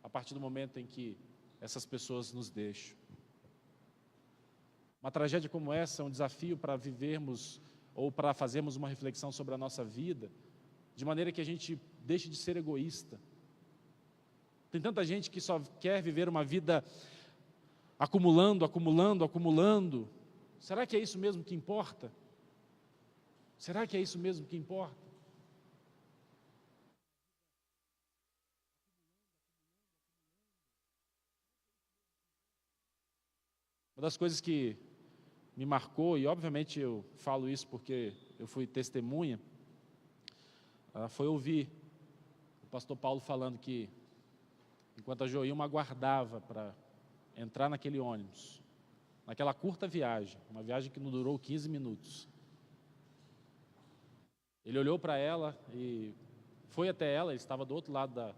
S2: a partir do momento em que essas pessoas nos deixam. Uma tragédia como essa é um desafio para vivermos ou para fazermos uma reflexão sobre a nossa vida, de maneira que a gente deixe de ser egoísta. Tem tanta gente que só quer viver uma vida acumulando, acumulando, acumulando. Será que é isso mesmo que importa? Será que é isso mesmo que importa? Uma das coisas que me marcou, e obviamente eu falo isso porque eu fui testemunha, foi ouvir o pastor Paulo falando que, enquanto a Joilma aguardava para entrar naquele ônibus, naquela curta viagem, uma viagem que não durou 15 minutos, ele olhou para ela e foi até ela, ele estava do outro lado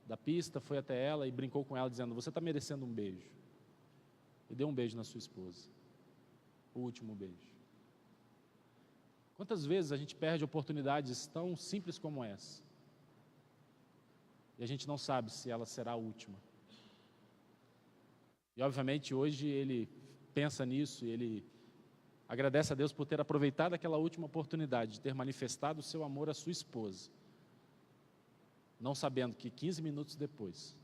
S2: da pista, foi até ela e brincou com ela, dizendo: você está merecendo um beijo. e dê um beijo na sua esposa. O último beijo. Quantas vezes a gente perde oportunidades tão simples como essa? E a gente não sabe se ela será a última. E obviamente hoje ele pensa nisso e ele agradece a Deus por ter aproveitado aquela última oportunidade de ter manifestado o seu amor à sua esposa, não sabendo que 15 minutos depois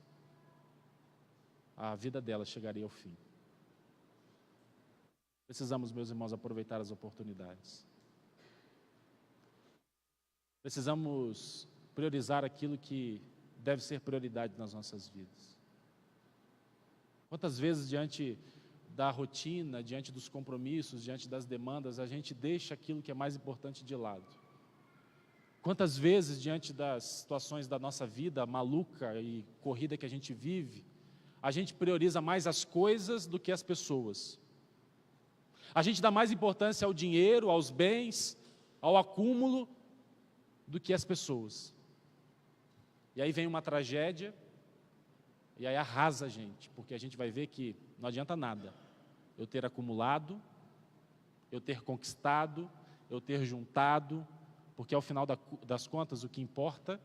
S2: a vida dela chegaria ao fim. Precisamos, meus irmãos, aproveitar as oportunidades. Precisamos priorizar aquilo que deve ser prioridade nas nossas vidas. Quantas vezes, diante da rotina, diante dos compromissos, diante das demandas, a gente deixa aquilo que é mais importante de lado? Quantas vezes, diante das situações da nossa vida maluca e corrida que a gente vive, a gente prioriza mais as coisas do que as pessoas? A gente dá mais importância ao dinheiro, aos bens, ao acúmulo, do que as pessoas. E aí vem uma tragédia, e aí arrasa a gente, porque a gente vai ver que não adianta nada eu ter acumulado, eu ter conquistado, eu ter juntado, porque ao final das contas o que importa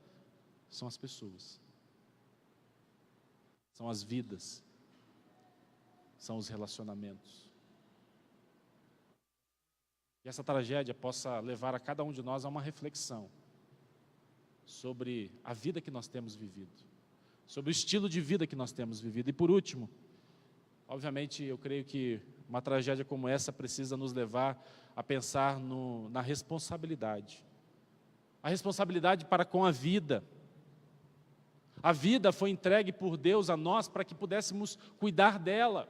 S2: são as pessoas, são as vidas, são os relacionamentos. Que essa tragédia possa levar a cada um de nós a uma reflexão sobre a vida que nós temos vivido, sobre o estilo de vida que nós temos vivido. E por último, obviamente eu creio que uma tragédia como essa precisa nos levar a pensar na responsabilidade. A responsabilidade para com a vida. A vida foi entregue por Deus a nós para que pudéssemos cuidar dela.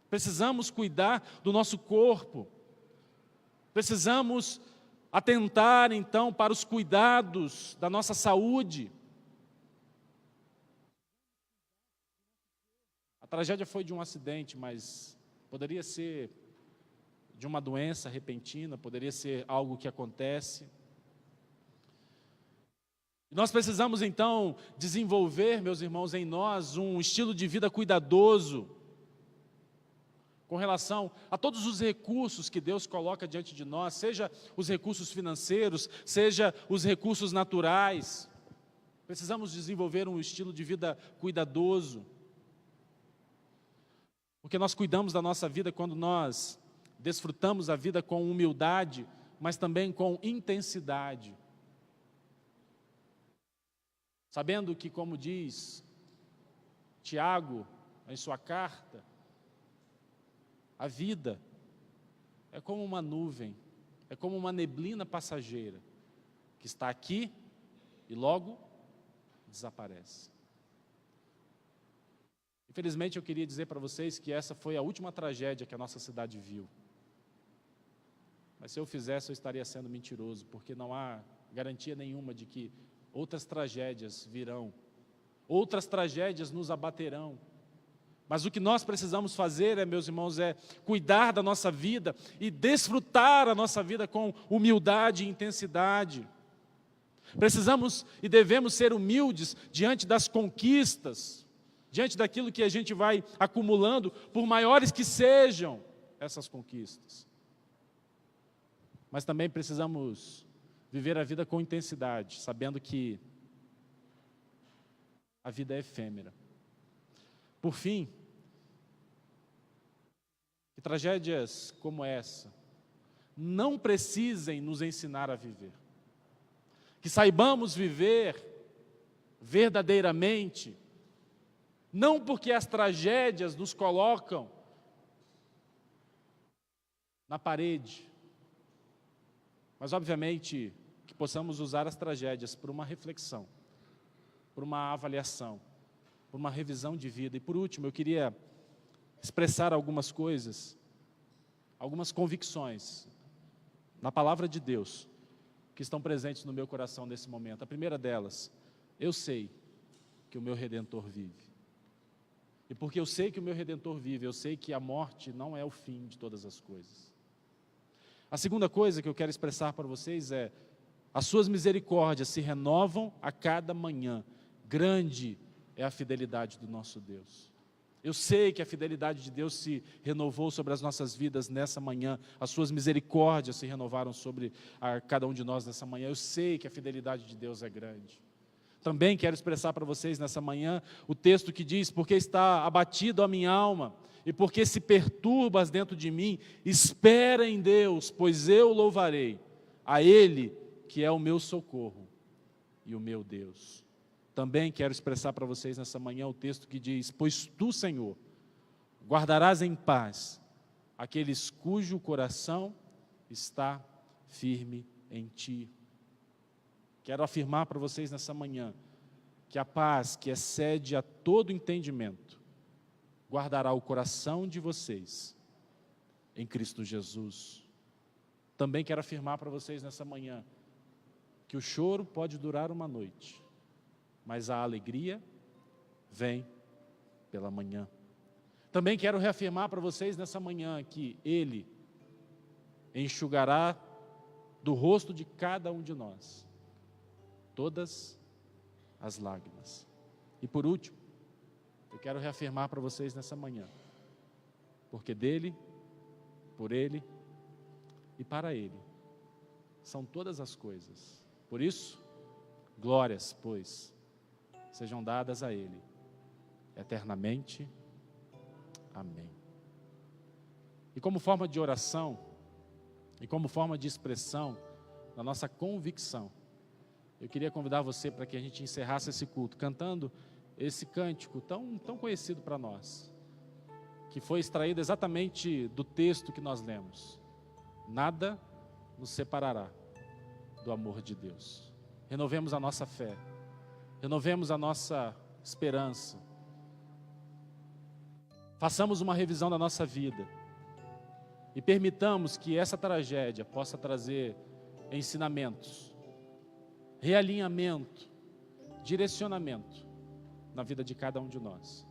S2: Precisamos cuidar do nosso corpo. Precisamos atentar, então, para os cuidados da nossa saúde. A tragédia foi de um acidente, mas poderia ser de uma doença repentina, poderia ser algo que acontece. E nós precisamos, então, desenvolver, meus irmãos, em nós um estilo de vida cuidadoso, com relação a todos os recursos que Deus coloca diante de nós, seja os recursos financeiros, seja os recursos naturais. Precisamos desenvolver um estilo de vida cuidadoso, porque nós cuidamos da nossa vida quando nós desfrutamos a vida com humildade, mas também com intensidade. Sabendo que, como diz Tiago em sua carta, a vida é como uma nuvem, é como uma neblina passageira, que está aqui e logo desaparece. Infelizmente, eu queria dizer para vocês que essa foi a última tragédia que a nossa cidade viu. Mas se eu fizesse, eu estaria sendo mentiroso, porque não há garantia nenhuma de que outras tragédias virão, outras tragédias nos abaterão. Mas o que nós precisamos fazer, meus irmãos, é cuidar da nossa vida e desfrutar a nossa vida com humildade e intensidade. Precisamos e devemos ser humildes diante das conquistas, diante daquilo que a gente vai acumulando, por maiores que sejam essas conquistas. Mas também precisamos viver a vida com intensidade, sabendo que a vida é efêmera. Por fim, que tragédias como essa não precisem nos ensinar a viver. Que saibamos viver verdadeiramente, não porque as tragédias nos colocam na parede, mas obviamente que possamos usar as tragédias por uma reflexão, por uma avaliação, por uma revisão de vida. E por último, eu queria expressar algumas coisas, algumas convicções na palavra de Deus que estão presentes no meu coração nesse momento. A primeira delas, eu sei que o meu Redentor vive. E porque eu sei que o meu Redentor vive, eu sei que a morte não é o fim de todas as coisas. A segunda coisa que eu quero expressar para vocês é: as suas misericórdias se renovam a cada manhã. Grande é a fidelidade do nosso Deus. Eu sei que a fidelidade de Deus se renovou sobre as nossas vidas nessa manhã, as suas misericórdias se renovaram sobre cada um de nós nessa manhã. Eu sei que a fidelidade de Deus é grande. Também quero expressar para vocês nessa manhã o texto que diz: porque está abatido a minha alma, e porque se perturbas dentro de mim, espera em Deus, pois eu louvarei a Ele, que é o meu socorro e o meu Deus. Também quero expressar para vocês nessa manhã o texto que diz: pois tu, Senhor, guardarás em paz aqueles cujo coração está firme em ti. Quero afirmar para vocês nessa manhã que a paz que excede a todo entendimento guardará o coração de vocês em Cristo Jesus. Também quero afirmar para vocês nessa manhã que o choro pode durar uma noite, mas a alegria vem pela manhã. Também quero reafirmar para vocês nessa manhã que Ele enxugará do rosto de cada um de nós todas as lágrimas. E por último, eu quero reafirmar para vocês nessa manhã, porque dele, por Ele e para Ele são todas as coisas. Por isso, glórias, pois, sejam dadas a Ele eternamente. Amém. E como forma de oração, e como forma de expressão da nossa convicção, eu queria convidar você para que a gente encerrasse esse culto cantando esse cântico tão conhecido para nós, que foi extraído exatamente do texto que nós lemos: nada nos separará do amor de Deus. Renovemos a nossa fé, renovemos a nossa esperança, façamos uma revisão da nossa vida e permitamos que essa tragédia possa trazer ensinamentos, realinhamento, direcionamento na vida de cada um de nós,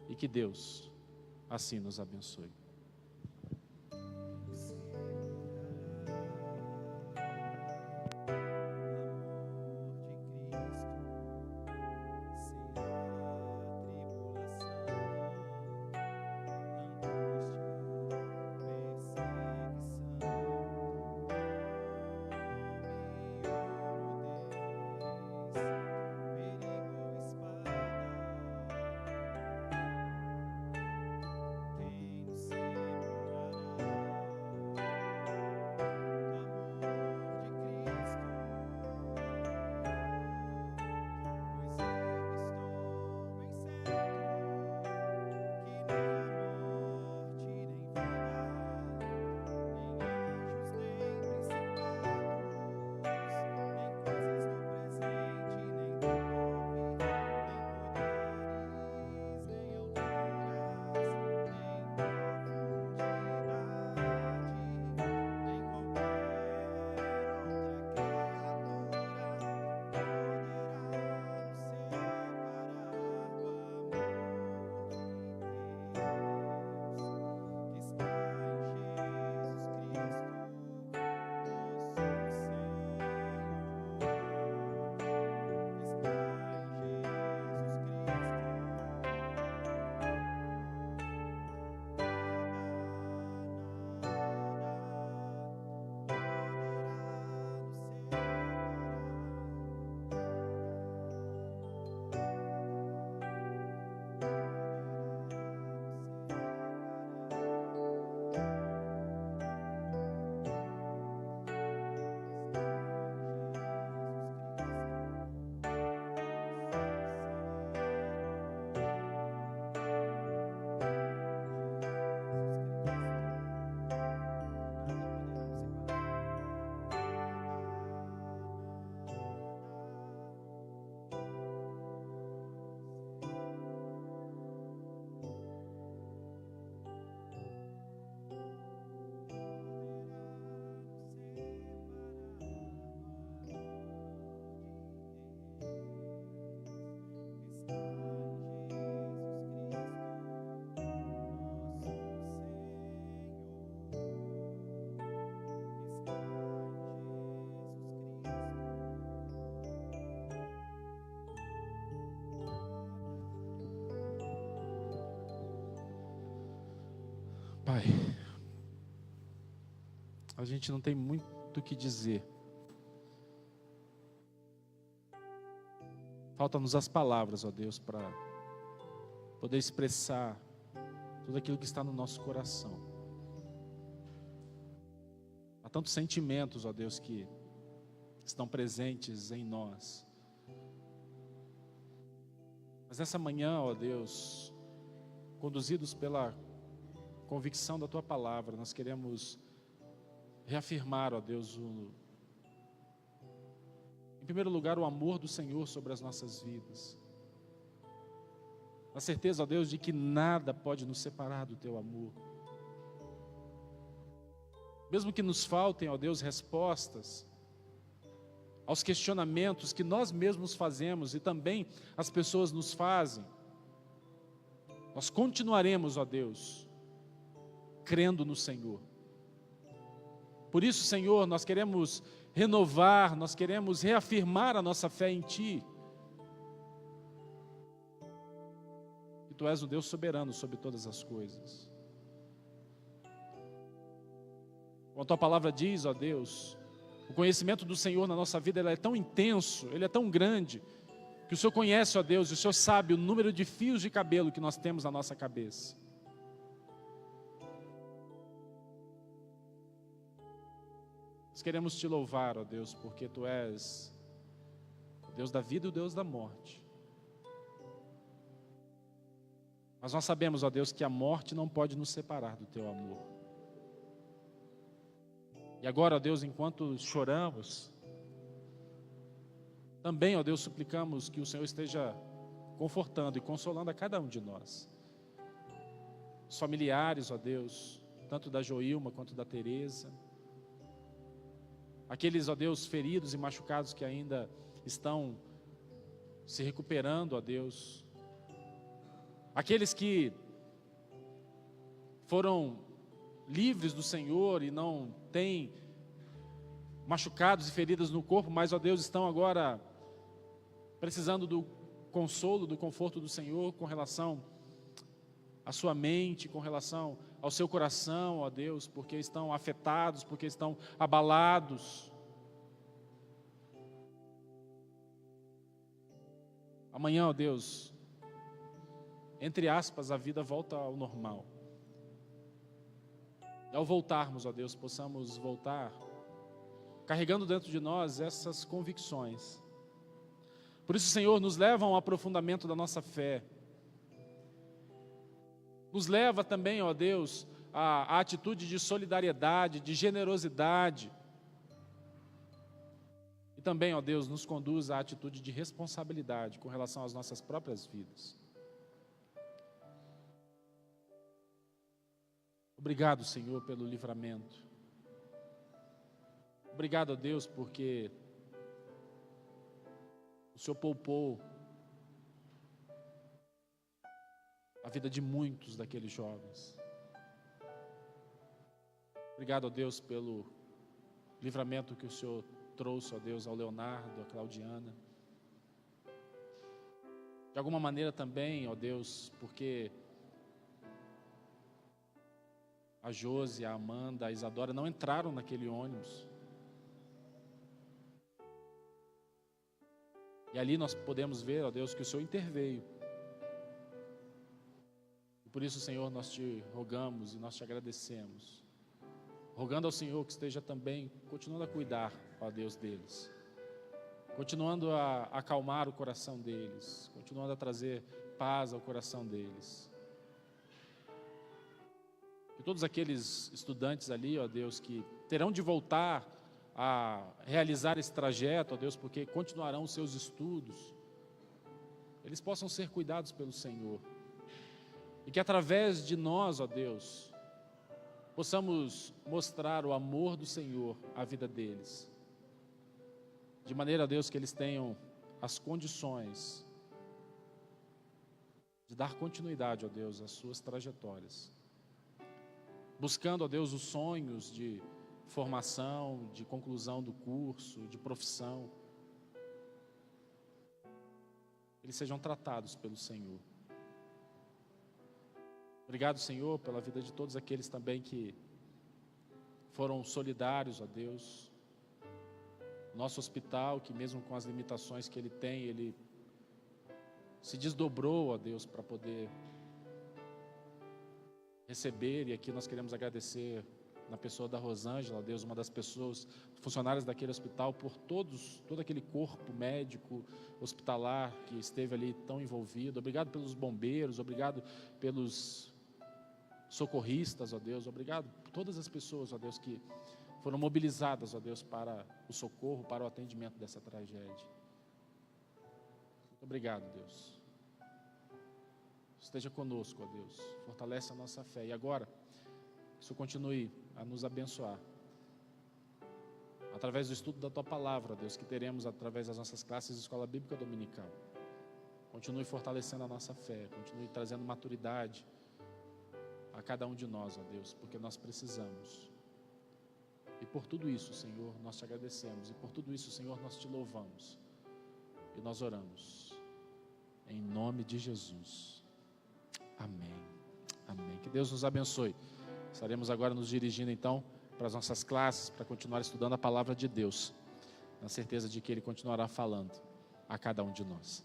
S2: e que Deus assim nos abençoe.
S4: Quem no céu
S2: Pai, a gente não tem muito o que dizer. Faltam-nos as palavras, ó Deus, para poder expressar tudo aquilo que está no nosso coração. Há tantos sentimentos, ó Deus, que estão presentes em nós. Mas nessa manhã, ó Deus, conduzidos pela convicção da Tua palavra, nós queremos reafirmar, ó Deus, em primeiro lugar, o amor do Senhor sobre as nossas vidas. A certeza, ó Deus, de que nada pode nos separar do Teu amor. Mesmo que nos faltem, ó Deus, respostas aos questionamentos que nós mesmos fazemos e também as pessoas nos fazem, nós continuaremos, ó Deus, crendo no Senhor. Por isso, Senhor, nós queremos renovar, nós queremos reafirmar a nossa fé em Ti. Que Tu és o Deus soberano sobre todas as coisas. Como a Tua palavra diz, ó Deus, o conhecimento do Senhor na nossa vida ele é tão intenso, ele é tão grande, que o Senhor conhece, ó Deus, e o Senhor sabe o número de fios de cabelo que nós temos na nossa cabeça. Nós queremos Te louvar, ó Deus, porque Tu és o Deus da vida e o Deus da morte. Mas nós sabemos, ó Deus, que a morte não pode nos separar do Teu amor. E agora, ó Deus, enquanto choramos, também, ó Deus, suplicamos que o Senhor esteja confortando e consolando a cada um de nós. Os familiares, ó Deus, tanto da Joilma quanto da Teresa. Aqueles, ó Deus, feridos e machucados que ainda estão se recuperando, ó Deus. Aqueles que foram livres do Senhor e não têm machucados e feridas no corpo, mas, ó Deus, estão agora precisando do consolo, do conforto do Senhor com relação à sua mente, com relação ao seu coração, ó Deus, porque estão afetados, porque estão abalados. Amanhã, ó Deus, entre aspas, a vida volta ao normal. E ao voltarmos, ó Deus, possamos voltar carregando dentro de nós essas convicções. Por isso, Senhor, nos leva a um aprofundamento da nossa fé. Nos leva também, ó Deus, a atitude de solidariedade, de generosidade. E também, ó Deus, nos conduz à atitude de responsabilidade com relação às nossas próprias vidas. Obrigado, Senhor, pelo livramento. Obrigado, ó Deus, porque o Senhor poupou a vida de muitos daqueles jovens. Obrigado, ó Deus, pelo livramento que o Senhor trouxe, ó Deus, ao Leonardo, à Claudiana. De alguma maneira também, ó Deus, porque a Josi, a Amanda, a Isadora não entraram naquele ônibus. E ali nós podemos ver, ó Deus, que o Senhor interveio. E por isso, Senhor, nós Te rogamos e nós Te agradecemos. Rogando ao Senhor que esteja também continuando a cuidar, ó Deus, deles. Continuando a acalmar o coração deles. Continuando a trazer paz ao coração deles. Que todos aqueles estudantes ali, ó Deus, que terão de voltar a realizar esse trajeto, ó Deus, porque continuarão os seus estudos, eles possam ser cuidados pelo Senhor. E que através de nós, ó Deus, possamos mostrar o amor do Senhor à vida deles. De maneira, ó Deus, que eles tenham as condições de dar continuidade, ó Deus, às suas trajetórias. Buscando, ó Deus, os sonhos de formação, de conclusão do curso, de profissão. Eles sejam tratados pelo Senhor. Obrigado, Senhor, pela vida de todos aqueles também que foram solidários, ó Deus. Nosso hospital, que mesmo com as limitações que ele tem, ele se desdobrou, ó Deus, para poder receber. E aqui nós queremos agradecer na pessoa da Rosângela, ó Deus, uma das pessoas, funcionárias daquele hospital, por todo aquele corpo médico, hospitalar que esteve ali tão envolvido. Obrigado pelos bombeiros, obrigado pelos socorristas, ó Deus, obrigado por todas as pessoas, ó Deus, que foram mobilizadas, ó Deus, para o socorro, para o atendimento dessa tragédia. Muito obrigado, Deus. Esteja conosco, ó Deus, fortalece a nossa fé. E agora, que isso continue a nos abençoar, através do estudo da Tua Palavra, ó Deus, que teremos através das nossas classes de Escola Bíblica Dominical. Continue fortalecendo a nossa fé, continue trazendo maturidade a cada um de nós, ó Deus, porque nós precisamos. E por tudo isso, Senhor, nós te agradecemos. E por tudo isso, Senhor, nós te louvamos. E nós oramos. Em nome de Jesus. Amém. Amém. Que Deus nos abençoe. Estaremos agora nos dirigindo, então, para as nossas classes, para continuar estudando a palavra de Deus, na certeza de que Ele continuará falando a cada um de nós.